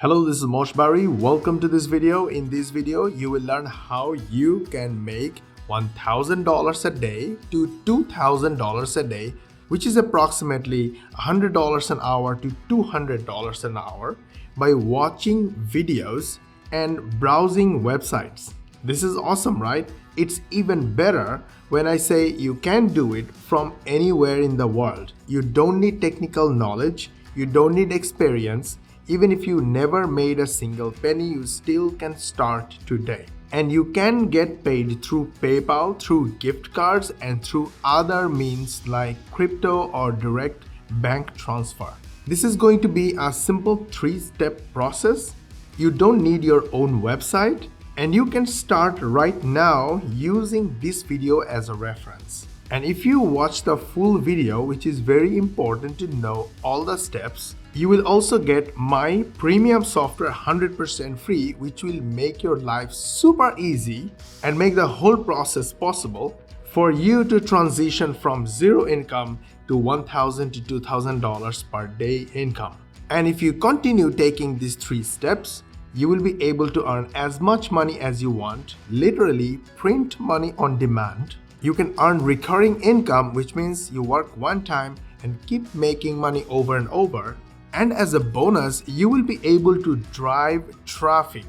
Hello, this is Mosh Bari. Welcome to this video. In this video, you will learn how you can make $1,000 a day to $2,000 a day, which is approximately $100 an hour to $200 an hour by watching videos and browsing websites. This is awesome, right? It's even better when I say you can do it from anywhere in the world. You don't need technical knowledge, you don't need experience. Even if you never made a single penny, you still can start today. And you can get paid through PayPal, through gift cards, and through other means like crypto or direct bank transfer. This is going to be a simple 3-step process. You don't need your own website, and you can start right now using this video as a reference. And if you watch the full video, which is very important to know all the steps, you will also get my premium software 100% free, which will make your life super easy and make the whole process possible for you to transition from zero income to $1,000 to $2,000 per day income. And if you continue taking these 3 steps, you will be able to earn as much money as you want, literally print money on demand. You can earn recurring income, which means you work one time and keep making money over and over. And as a bonus, you will be able to drive traffic,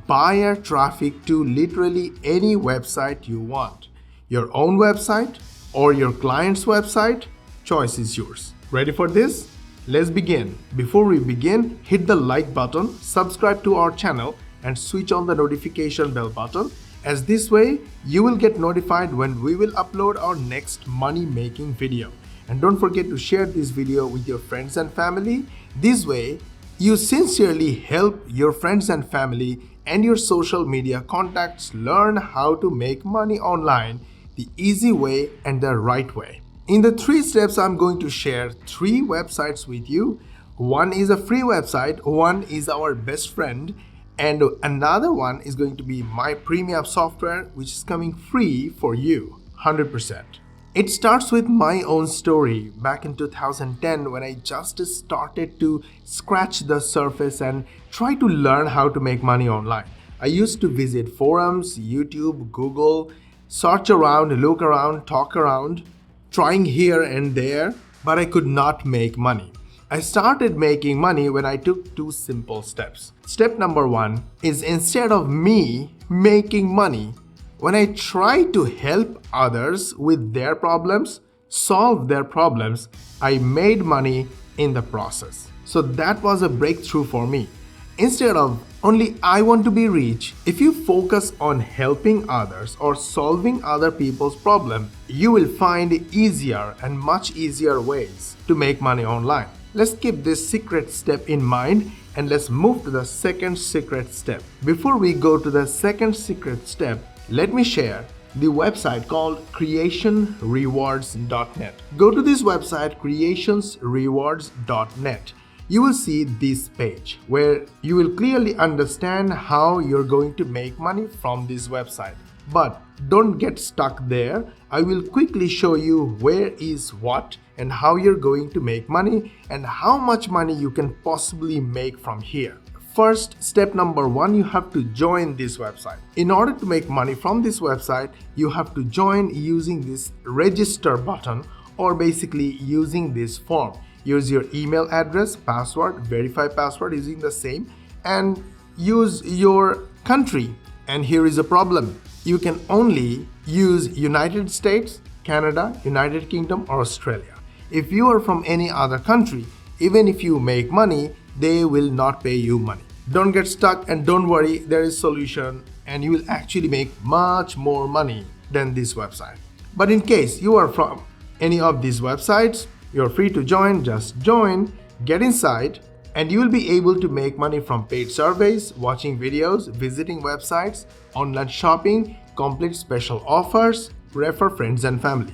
buyer traffic to literally any website you want. Your own website or your client's website, choice is yours. Ready for this? Let's begin. Before we begin, hit the like button, subscribe to our channel, and switch on the notification bell button, as this way you will get notified when we will upload our next money-making video. And don't forget to share this video with your friends and family. This way, you sincerely help your friends and family and your social media contacts learn how to make money online the easy way and the right way. In the 3 steps, I'm going to share 3 websites with you. One is a free website, one is our best friend, and another one is going to be my premium software, which is coming free for you, 100%. It starts with my own story back in 2010 when I just started to scratch the surface and try to learn how to make money online. I used to visit forums, YouTube, Google, search around, look around, talk around, trying here and there, but I could not make money. I started making money when I took 2 simple steps. Step number 1 is, instead of me making money, when I try to help others with their problems, solve their problems, I made money in the process. So that was a breakthrough for me. Instead of only I want to be rich, if you focus on helping others or solving other people's problems, you will find easier and much easier ways to make money online. Let's keep this secret step in mind and let's move to the second secret step. Before we go to the second secret step, let me share the website called creationsrewards.net. Go to this website, creationsrewards.net. You will see this page where you will clearly understand how you're going to make money from this website. But don't get stuck there. I will quickly show you where is what and how you're going to make money and how much money you can possibly make from here. First, step number 1, you have to join this website. In order to make money from this website, you have to join using this register button, or basically using this form. Use your email address, password, verify password using the same, and use your country. And here is a problem. You can only use United States, Canada, United Kingdom, or Australia. If you are from any other country, even if you make money, they will not pay you money. Don't get stuck and don't worry, there is a solution and you will actually make much more money than this website. But in case you are from any of these websites, you're free to join. Just join, get inside, and you will be able to make money from paid surveys, watching videos, visiting websites, online shopping, complete special offers, refer friends and family.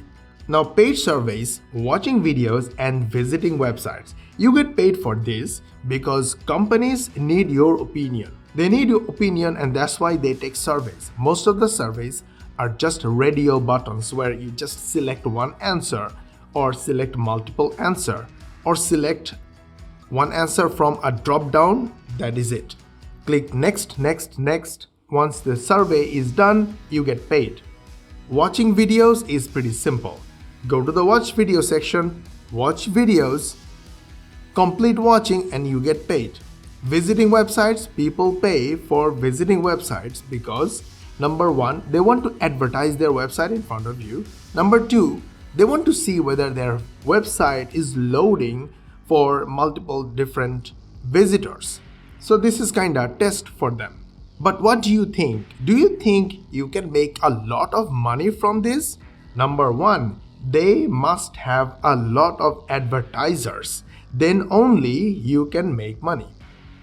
Now, paid surveys, watching videos, and visiting websites. You get paid for this because companies need your opinion. They need your opinion, and that's why they take surveys. Most of the surveys are just radio buttons where you just select one answer or select multiple answer or select one answer from a drop down That is it. Click next, next, next. Once the survey is done, you get paid. Watching videos is pretty simple. Go to the watch video section, watch videos, complete watching and you get paid. Visiting websites, people pay for visiting websites because number one, they want to advertise their website in front of you. Number two, they want to see whether their website is loading for multiple different visitors. So this is kind of a test for them. But what do you think? Do you think you can make a lot of money from this? Number one, they must have a lot of advertisers. Then only you can make money.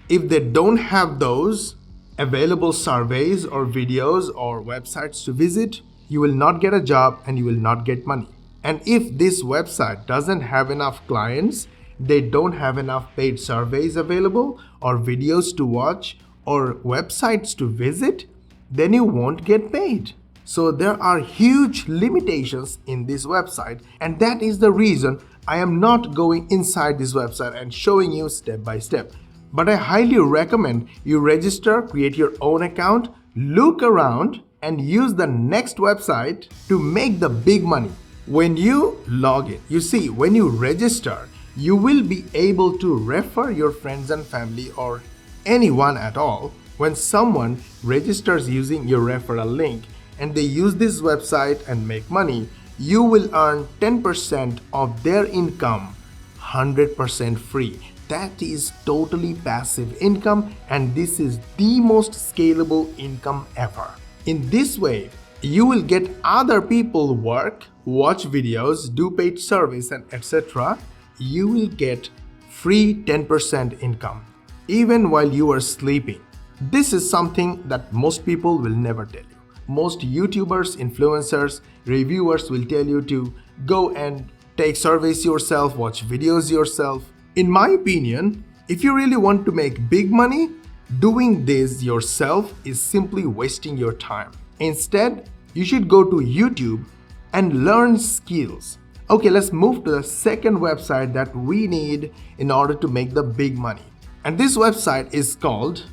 If they don't have those available surveys or videos or websites to visit, you will not get a job and you will not get money. And if this website doesn't have enough clients, they don't have enough paid surveys available or videos to watch or websites to visit, then you won't get paid. So there are huge limitations in this website, and that is the reason I am not going inside this website and showing you step by step. But I highly recommend you register, create your own account, look around and use the next website to make the big money. When you log in, you see, when you register, you will be able to refer your friends and family or anyone at all. When someone registers using your referral link and they use this website and make money, you will earn 10% of their income 100% free. That is totally passive income, and this is the most scalable income ever. In this way, you will get other people work, watch videos, do paid service and etc. You will get free 10% income even while you are sleeping. This is something that most people will never tell you. Most YouTubers, influencers, reviewers will tell you to go and take surveys yourself, watch videos yourself. In my opinion, if you really want to make big money, doing this yourself is simply wasting your time. Instead, you should go to YouTube and learn skills. Okay, let's move to the second website that we need in order to make the big money. And this website is called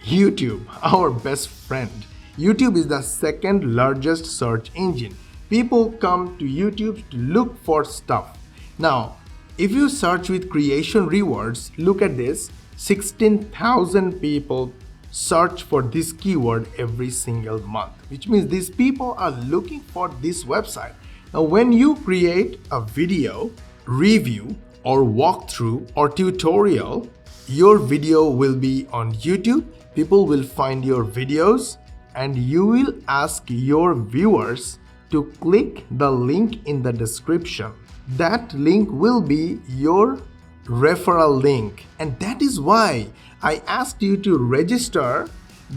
YouTube, our best friend. YouTube is the second largest search engine. People come to YouTube to look for stuff. Now, if you search with creation rewards, look at this, 16,000 people search for this keyword every single month, which means these people are looking for this website. Now, when you create a video, review, or walkthrough or tutorial, your video will be on YouTube. People will find your videos and you will ask your viewers to click the link in the description. That link will be your referral link, and that is why I asked you to register,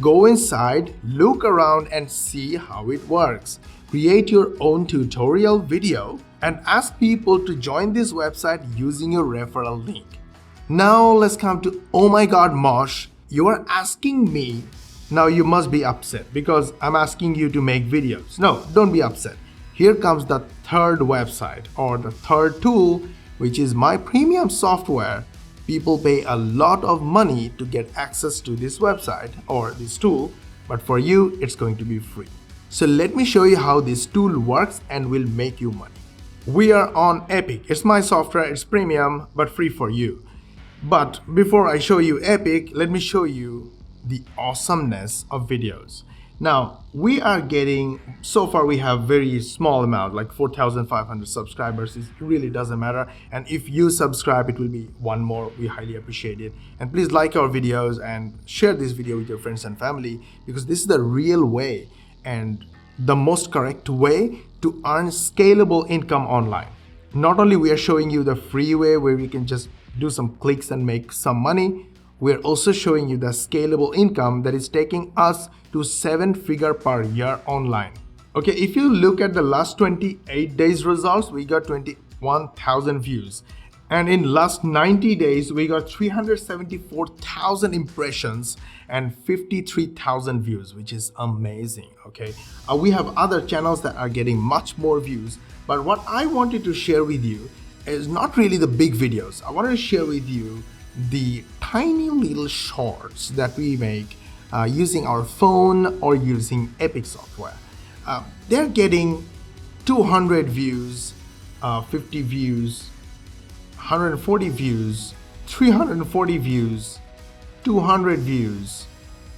go inside, look around and see how it works. Create your own tutorial video and ask people to join this website using your referral link. Now let's come to, oh my god, Mosh, you are asking me. Now you must be upset because I'm asking you to make videos. No, don't be upset. Here comes the third website or the third tool, which is my premium software. People pay a lot of money to get access to this website or this tool, but for you, it's going to be free. So let me show you how this tool works and will make you money. We are on Epic. It's my software, it's premium, but free for you. But before I show you Epic, let me show you the awesomeness of videos. Now, we are getting, so far we have very small amount, like 4,500 subscribers. It really doesn't matter. And if you subscribe, it will be one more. We highly appreciate it. And please like our videos and share this video with your friends and family, because this is the real way and the most correct way to earn scalable income online. Not only we are showing you the free way where we can just do some clicks and make some money, we're also showing you the scalable income that is taking us to 7-figure per year online. Okay, if you look at the last 28 days results, we got 21,000 views. And in last 90 days, we got 374,000 impressions and 53,000 views, which is amazing, okay? We have other channels that are getting much more views, but what I wanted to share with you is not really the big videos. I wanted to share with you the tiny little shorts that we make using our phone or using Epic software. They're getting 200 views, 50 views, 140 views, 340 views, 200 views,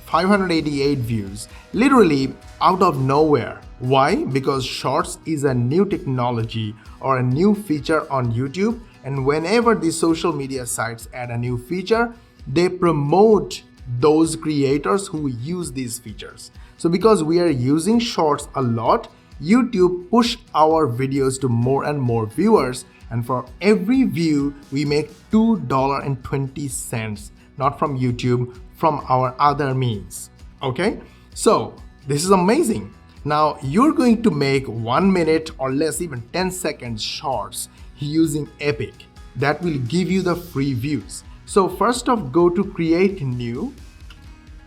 588 views, literally out of nowhere. Why? Because Shorts is a new technology or a new feature on YouTube, and whenever these social media sites add a new feature, they promote those creators who use these features. So because we are using Shorts a lot, YouTube push our videos to more and more viewers, and for every view we make $2.20, not from YouTube, from our other means. Okay, so this is amazing. Now you're going to make 1 minute or less, even 10 seconds shorts using Epic that will give you the free views. So first off, go to create new,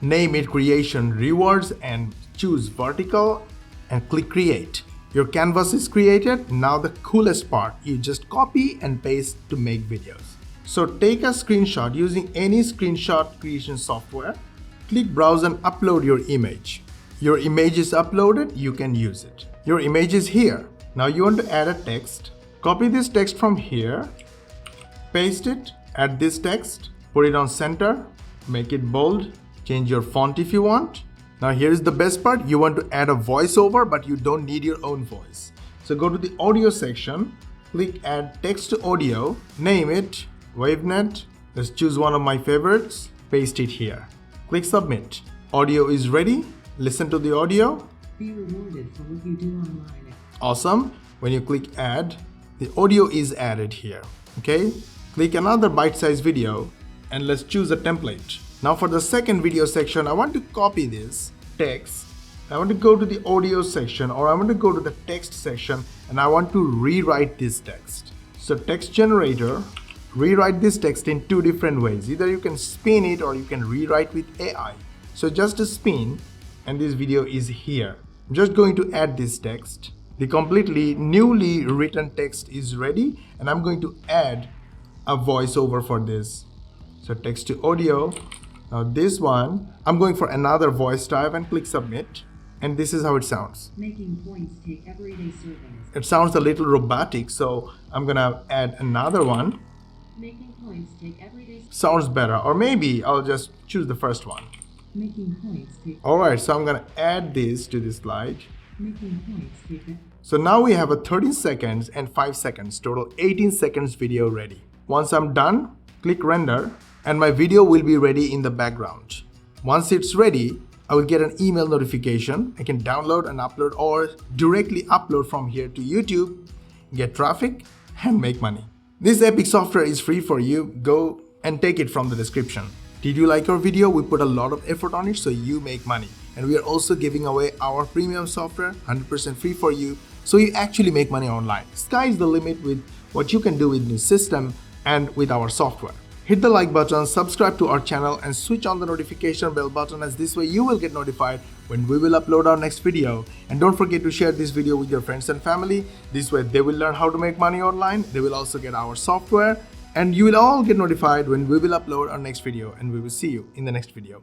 name it creation rewards and choose vertical and click create. Your canvas is created. Now the coolest part, you just copy and paste to make videos. So take a screenshot using any screenshot creation software. Click browse and upload your image. Your image is uploaded, you can use it. Your image is here. Now you want to add a text. Copy this text from here, paste it, add this text, put it on center, make it bold, change your font if you want. Now here is the best part, you want to add a voiceover but you don't need your own voice. So go to the audio section, click add text to audio, name it WaveNet. Let's choose one of my favorites, paste it here. Click submit. Audio is ready. Listen to the audio. Be rewarded for what you do online. Awesome. When you click add, the audio is added here. Okay. Click another bite-sized video and let's choose a template. Now for the second video section, I want to copy this text. I want to go to the audio section, or I want to go to the text section, and I want to rewrite this text. So text generator, rewrite this text in two different ways. Either you can spin it or you can rewrite with AI. So just a spin, and this video is here. I'm just going to add this text. The completely newly written text is ready, and I'm going to add a voiceover for this. So text to audio. Now this one, I'm going for another voice type and click submit. And this is how it sounds. Making points take everyday surveys. It sounds a little robotic, so I'm gonna add another one. Making points take everyday Sounds better, or maybe I'll just choose the first one. Making points take Alright, so I'm gonna add this to this slide. Making points take So now we have a 13 seconds and 5 seconds, total 18 seconds video ready. Once I'm done, click render and my video will be ready in the background. Once it's ready, I will get an email notification. I can download and upload or directly upload from here to YouTube, get traffic and make money. This Epic software is free for you. Go and take it from the description. Did you like our video? We put a lot of effort on it so you make money. And we are also giving away our premium software 100% free for you so you actually make money online. Sky is the limit with what you can do with this system and with our software. Hit the like button, subscribe to our channel and switch on the notification bell button, as this way you will get notified when we will upload our next video. And don't forget to share this video with your friends and family. This way they will learn how to make money online. They will also get our software and you will all get notified when we will upload our next video, and we will see you in the next video.